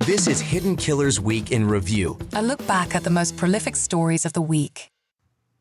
This is Hidden Killers Week in Review. A look back at the most prolific stories of the week.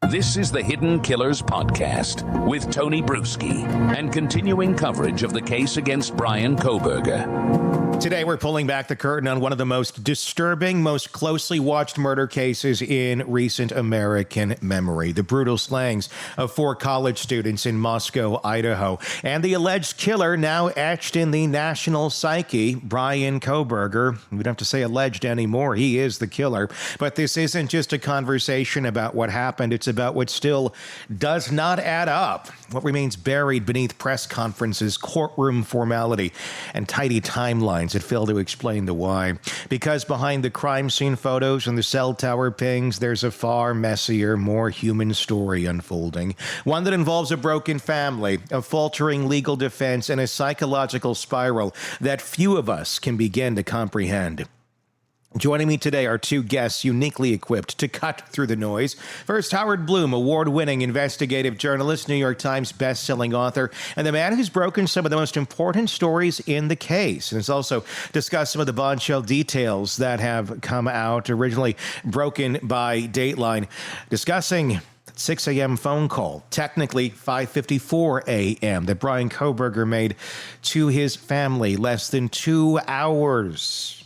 This is the Hidden Killers Podcast with Tony Brueski and continuing coverage of the case against Bryan Kohberger. Today, we're pulling back the curtain on one of the most disturbing, most closely watched murder cases in recent American memory. The brutal slayings of 4 college students in Moscow, Idaho, and the alleged killer now etched in the national psyche, Bryan Kohberger. We don't have to say alleged anymore. He is the killer. But this isn't just a conversation about what happened. It's about what still does not add up, what remains buried beneath press conferences, courtroom formality, and tidy timelines that fail to explain the why. Because behind the crime scene photos and the cell tower pings, there's a far messier, more human story unfolding. One that involves a broken family, a faltering legal defense, and a psychological spiral that few of us can begin to comprehend. Joining me today are 2 guests uniquely equipped to cut through the noise. First, Howard Blum, award-winning investigative journalist, New York Times best-selling author, and the man who's broken some of the most important stories in the case, and has also discussed some of the bombshell details that have come out, originally broken by Dateline, discussing 6 a.m. phone call, technically 5:54 a.m., that Bryan Kohberger made to his family less than 2 hours.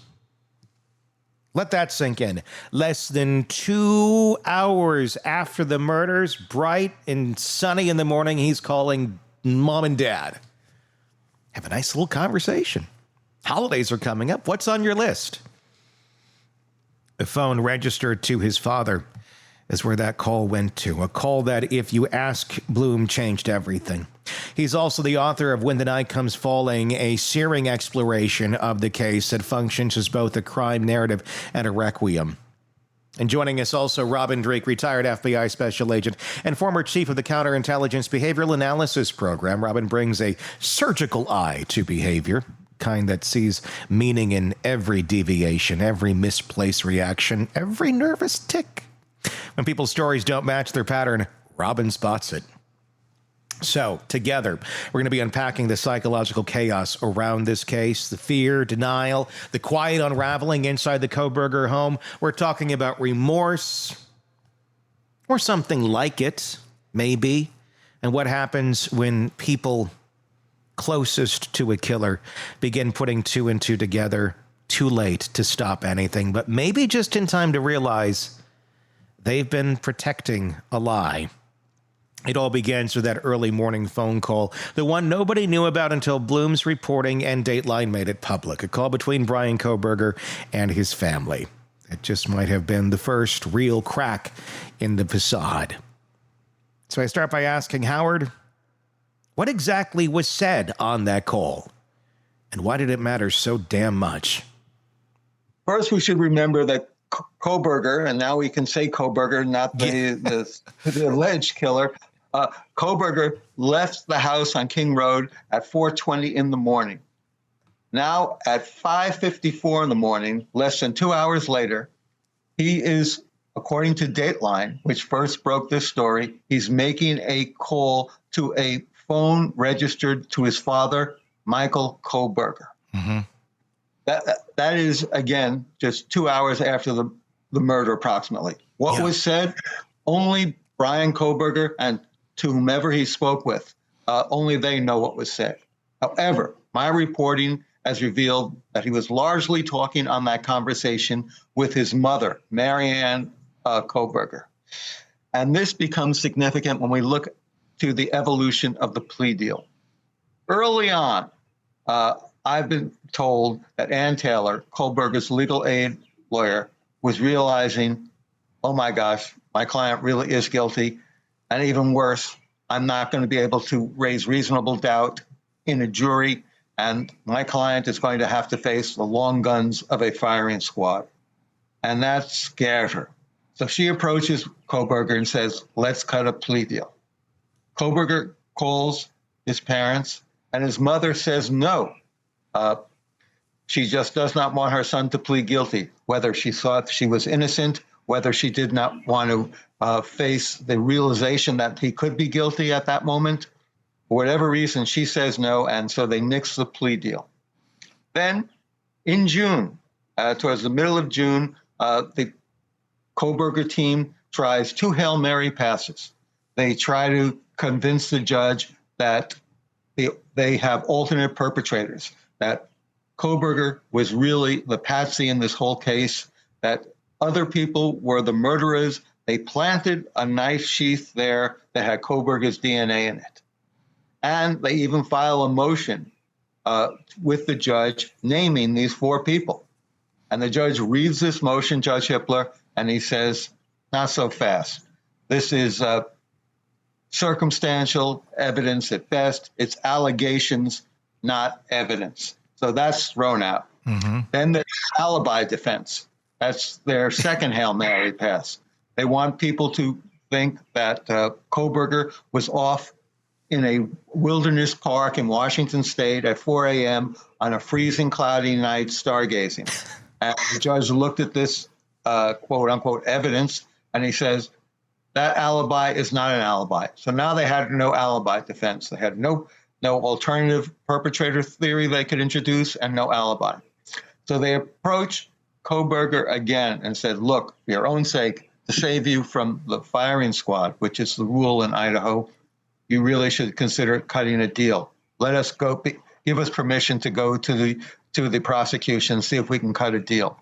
Let that sink in. Less than 2 hours after the murders, bright and sunny in the morning, he's calling mom and dad. Have a nice little conversation. Holidays are coming up. What's on your list? The phone registered to his father is where that call went to. A call that, if you ask Blum, changed everything. He's also the author of When the Night Comes Falling, a searing exploration of the case that functions as both a crime narrative and a requiem. And joining us also, Robin Drake, retired FBI special agent and former chief of the Counterintelligence Behavioral Analysis Program. Robin brings a surgical eye to behavior, kind that sees meaning in every deviation, every misplaced reaction, every nervous tick. When people's stories don't match their pattern, Robin spots it. So, together, we're going to be unpacking the psychological chaos around this case, the fear, denial, the quiet unraveling inside the Kohberger home. We're talking about remorse, or something like it, maybe, and what happens when people closest to a killer begin putting 2 and 2 together, too late to stop anything, but maybe just in time to realize they've been protecting a lie. It all begins with that early morning phone call, the one nobody knew about until Blum's reporting and Dateline made it public, a call between Bryan Kohberger and his family. It just might have been the first real crack in the facade. So I start by asking Howard, what exactly was said on that call? And why did it matter so damn much? First, we should remember that Kohberger, and now we can say Kohberger, not the alleged killer. Kohberger left the house on King Road at 4:20 in the morning. Now at 5:54 in the morning, less than 2 hours later, he is, according to Dateline, which first broke this story, he's making a call to a phone registered to his father, Michael Kohberger. Mm-hmm. That is, again, just 2 hours after the murder, approximately. What was said? Only Bryan Kohberger and to whomever he spoke with, only they know what was said. However, my reporting has revealed that he was largely talking on that conversation with his mother, Marianne Kohberger. And this becomes significant when we look to the evolution of the plea deal. Early on, I've been told that Ann Taylor, Kohberger's legal aid lawyer, was realizing, oh my gosh, my client really is guilty. And even worse, I'm not going to be able to raise reasonable doubt in a jury, and my client is going to have to face the long guns of a firing squad. And that scared her. So she approaches Kohberger and says, let's cut a plea deal. Kohberger calls his parents, and his mother says no. She just does not want her son to plead guilty, whether she thought she was innocent, whether she did not want to face the realization that he could be guilty at that moment. For whatever reason, she says no, and so they nix the plea deal. Then, in June, towards the middle of June, the Kohberger team tries 2 Hail Mary passes. They try to convince the judge that they have alternate perpetrators, that Kohberger was really the patsy in this whole case, that other people were the murderers. They planted a knife sheath there that had Kohberger's DNA in it. And they even file a motion with the judge naming these 4 people. And the judge reads this motion, Judge Hippler, and he says, not so fast. This is circumstantial evidence at best. It's allegations, not evidence. So that's thrown out. Mm-hmm. Then the alibi defense. That's their second Hail Mary pass. They want people to think that Kohberger was off in a wilderness park in Washington State at 4 a.m. on a freezing, cloudy night stargazing. And the judge looked at this quote-unquote evidence, and he says, that alibi is not an alibi. So now they had no alibi defense. They had no alternative perpetrator theory they could introduce and no alibi. So they approached Kohberger again and said, look, for your own sake, to save you from the firing squad, which is the rule in Idaho, you really should consider cutting a deal. Let us go, give us permission to go to the prosecution, see if we can cut a deal.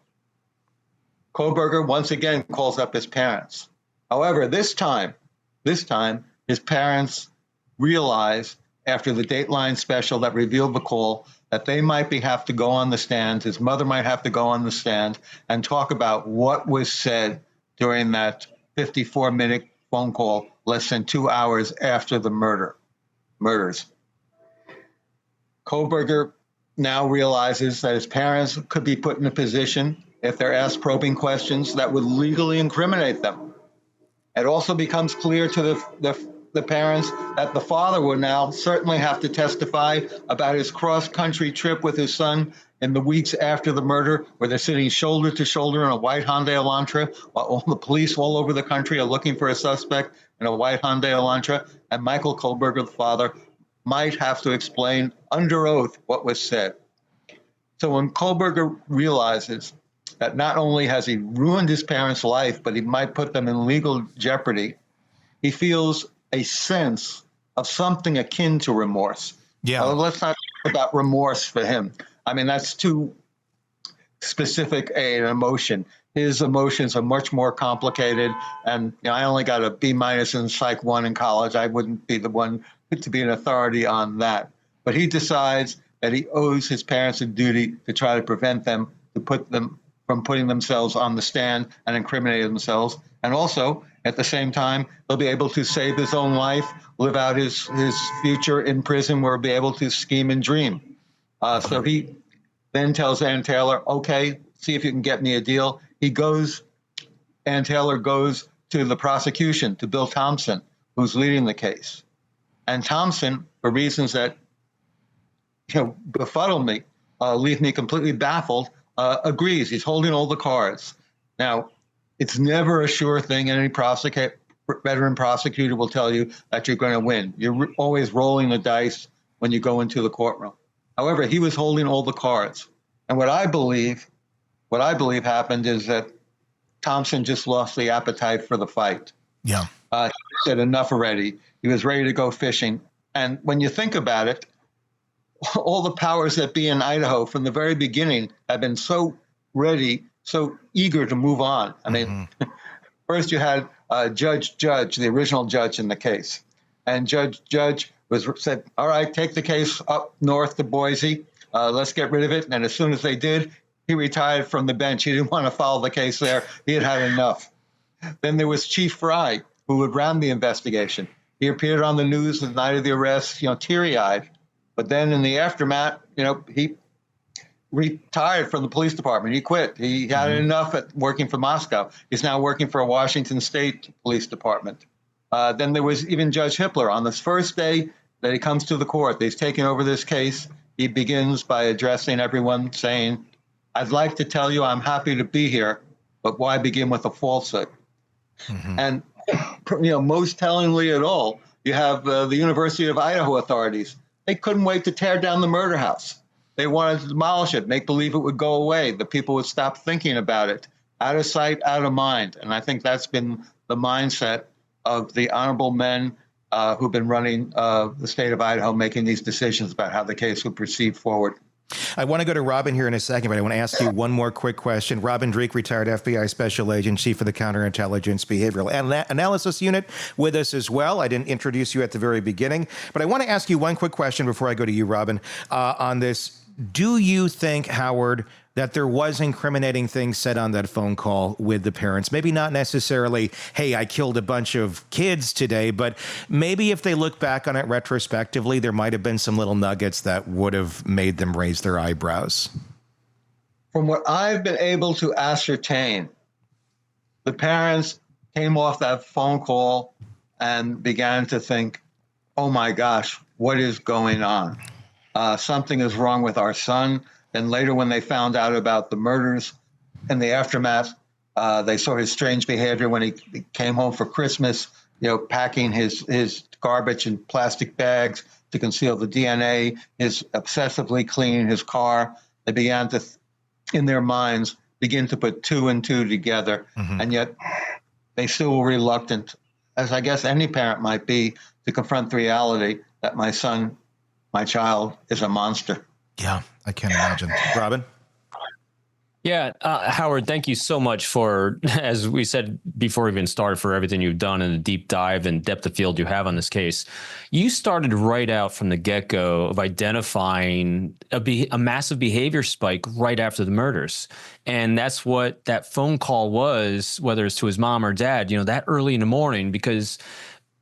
Kohberger once again calls up his parents. However, this time, his parents realized after the Dateline special that revealed the call that they might have to go on the stand, his mother might have to go on the stand and talk about what was said during that 54-minute phone call less than 2 hours after the murders. Kohberger now realizes that his parents could be put in a position, if they're asked probing questions, that would legally incriminate them. It also becomes clear to the parents that the father would now certainly have to testify about his cross-country trip with his son in the weeks after the murder, where they're sitting shoulder to shoulder in a white Hyundai Elantra, while all the police all over the country are looking for a suspect in a white Hyundai Elantra, and Michael Kohberger, the father, might have to explain under oath what was said. So when Kohberger realizes that not only has he ruined his parents' life, but he might put them in legal jeopardy, he feels a sense of something akin to remorse. Yeah. Let's not talk about remorse for him. I mean, that's too specific an emotion. His emotions are much more complicated. And I only got a B- in Psych 1 in college. I wouldn't be the one to be an authority on that. But he decides that he owes his parents a duty to try to prevent them, to put them from putting themselves on the stand and incriminating themselves. And also, at the same time, he'll be able to save his own life, live out his future in prison, where he'll be able to scheme and dream. So he then tells Ann Taylor, okay, see if you can get me a deal. Ann Taylor goes to the prosecution, to Bill Thompson, who's leading the case. And Thompson, for reasons that befuddle me, leave me completely baffled, agrees. He's holding all the cards. Now, it's never a sure thing. Any veteran prosecutor will tell you that you're going to win. You're always rolling the dice when you go into the courtroom. However, he was holding all the cards. And what I believe happened is that Thompson just lost the appetite for the fight. Yeah. He said enough already. He was ready to go fishing. And when you think about it, all the powers that be in Idaho from the very beginning have been so ready, so eager to move on. I mean, first you had Judge, the original judge in the case. And Judge said, all right, take the case up north to Boise. Let's get rid of it. And as soon as they did, he retired from the bench. He didn't want to follow the case there. He had enough. Then there was Chief Fry, who ran the investigation. He appeared on the news the night of the arrest, teary-eyed. But then in the aftermath, he retired from the police department. He quit. He had enough at working for Moscow. He's now working for a Washington State Police Department. Then there was even Judge Hippler. On this first day that he comes to the court, he's taken over this case. He begins by addressing everyone, saying, I'd like to tell you I'm happy to be here, but why begin with a falsehood? And, most tellingly at all, you have the University of Idaho authorities. They couldn't wait to tear down the murder house. they wanted to demolish it, make believe it would go away. The people would stop thinking about it. Out of sight, out of mind. And I think that's been the mindset of the honorable men who've been running the state of Idaho, making these decisions about how the case would proceed forward. I want to go to Robin here in a second, but I want to ask you one more quick question. Robin Dreek, retired FBI Special Agent, Chief of the Counterintelligence Behavioral Analysis Unit, with us as well. I didn't introduce you at the very beginning, but I want to ask you one quick question before I go to you, Robin, on this. Do you think, Howard, that there was incriminating things said on that phone call with the parents? Maybe not necessarily, hey, I killed a bunch of kids today, but maybe if they look back on it retrospectively, there might have been some little nuggets that would have made them raise their eyebrows. From what I've been able to ascertain, the parents came off that phone call and began to think, oh my gosh, what is going on? Something is wrong with our son. Then later, when they found out about the murders and the aftermath, they saw his strange behavior when he came home for Christmas, packing his garbage in plastic bags to conceal the DNA, his obsessively cleaning his car. They began to, in their minds, begin to put two and two together. Mm-hmm. And yet they still were reluctant, as I guess any parent might be, to confront the reality that my son, my child, is a monster. Yeah, I can't imagine. Robin? Yeah, Howard, thank you so much for, as we said before we even started, for everything you've done and the deep dive and depth of field you have on this case. You started right out from the get-go of identifying a massive behavior spike right after the murders. And that's what that phone call was, whether it's to his mom or dad, that early in the morning, because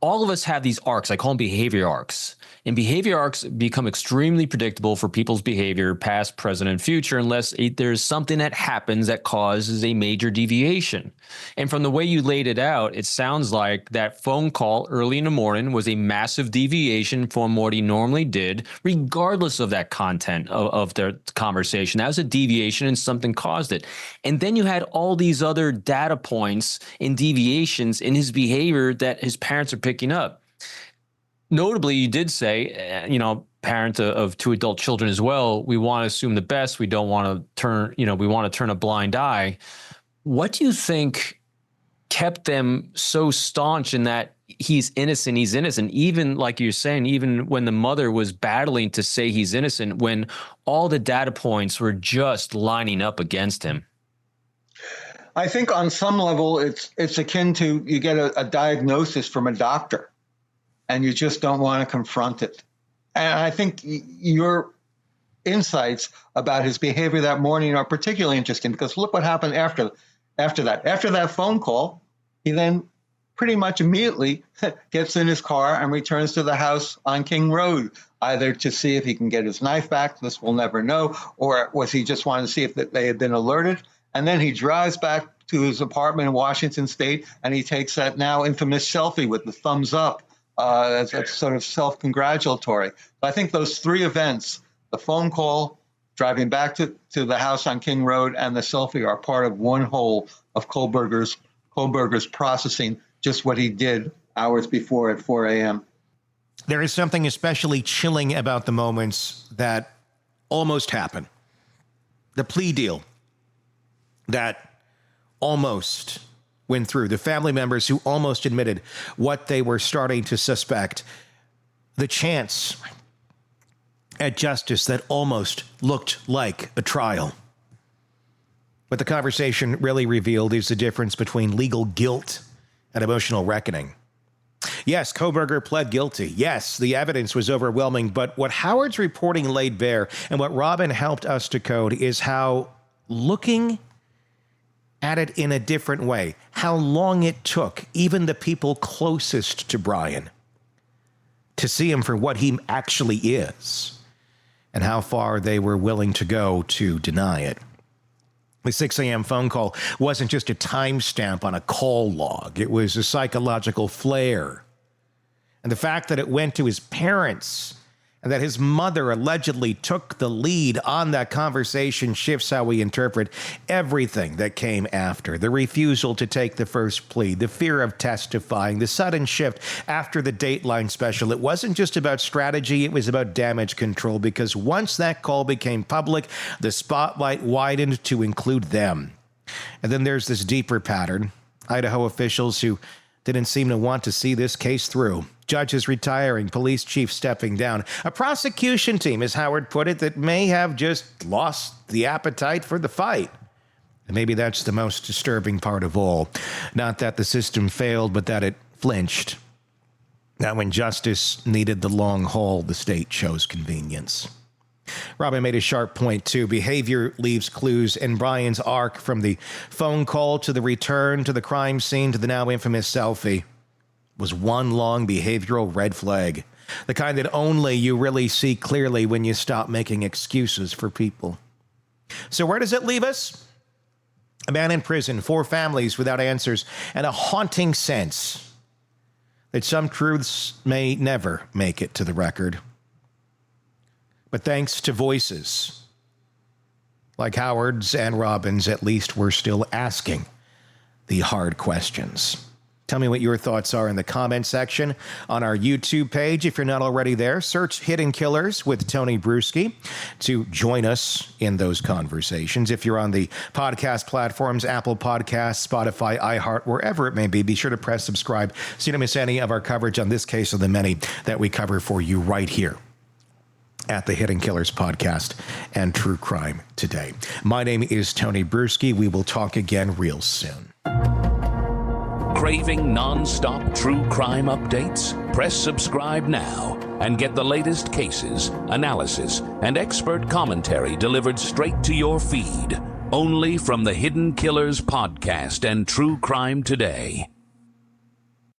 all of us have these arcs. I call them behavior arcs. And behavior arcs become extremely predictable for people's behavior, past, present, and future, unless there's something that happens that causes a major deviation. And from the way you laid it out, it sounds like that phone call early in the morning was a massive deviation from what he normally did, regardless of that content of their conversation. That was a deviation and something caused it. And then you had all these other data points and deviations in his behavior that his parents are picking up. Notably, you did say, parent of two adult children as well, we want to assume the best. We don't want to we want to turn a blind eye. What do you think kept them so staunch in that he's innocent, even like you're saying, even when the mother was battling to say he's innocent, when all the data points were just lining up against him? I think on some level, it's akin to you get a diagnosis from a doctor, and you just don't want to confront it. And I think your insights about his behavior that morning are particularly interesting, because look what happened after that. After that phone call, he then pretty much immediately gets in his car and returns to the house on King Road, either to see if he can get his knife back, this we'll never know, or was he just wanting to see if they had been alerted? And then he drives back to his apartment in Washington State, and he takes that now infamous selfie with the thumbs up. That's sort of self-congratulatory. I think those three events, the phone call, driving back to the house on King Road, and the selfie, are part of one whole of Kohberger's processing just what he did hours before at 4 a.m. There is something especially chilling about the moments that almost happened. The plea deal that almost went through, the family members who almost admitted what they were starting to suspect, the chance at justice that almost looked like a trial. What the conversation really revealed is the difference between legal guilt and emotional reckoning. Yes, Kohberger pled guilty. Yes, the evidence was overwhelming, but what Howard's reporting laid bare and what Robin helped us decode is how looking at it in a different way, how long it took even the people closest to Brian to see him for what he actually is, and how far they were willing to go to deny it. The 6 a.m. phone call wasn't just a timestamp on a call log. It was a psychological flare. And the fact that it went to his parents and that his mother allegedly took the lead on that conversation shifts how we interpret everything that came after. The refusal to take the first plea, the fear of testifying, the sudden shift after the Dateline special. It wasn't just about strategy, it was about damage control, because once that call became public, the spotlight widened to include them. And then there's this deeper pattern. Idaho officials who didn't seem to want to see this case through. Judges retiring, police chief stepping down. A prosecution team, as Howard put it, that may have just lost the appetite for the fight. And maybe that's the most disturbing part of all. Not that the system failed, but that it flinched. That when justice needed the long haul, the state chose convenience. Robin made a sharp point, too. Behavior leaves clues, and Brian's arc from the phone call to the return to the crime scene to the now infamous selfie was one long behavioral red flag, the kind that only you really see clearly when you stop making excuses for people. So where does it leave us? A man in prison, 4 families without answers, and a haunting sense that some truths may never make it to the record. But thanks to voices like Howard's and Robin's, at least we're still asking the hard questions. Tell me what your thoughts are in the comment section on our YouTube page. If you're not already there, search Hidden Killers with Tony Brueski to join us in those conversations. If you're on the podcast platforms, Apple Podcasts, Spotify, iHeart, wherever it may be sure to press subscribe so you don't miss any of our coverage on this case or the many that we cover for you right here at the Hidden Killers podcast and True Crime Today. My name is Tony Brueski. We will talk again real soon. Craving non-stop true crime updates? Press subscribe now and get the latest cases, analysis, and expert commentary delivered straight to your feed. Only from the Hidden Killers podcast and True Crime Today.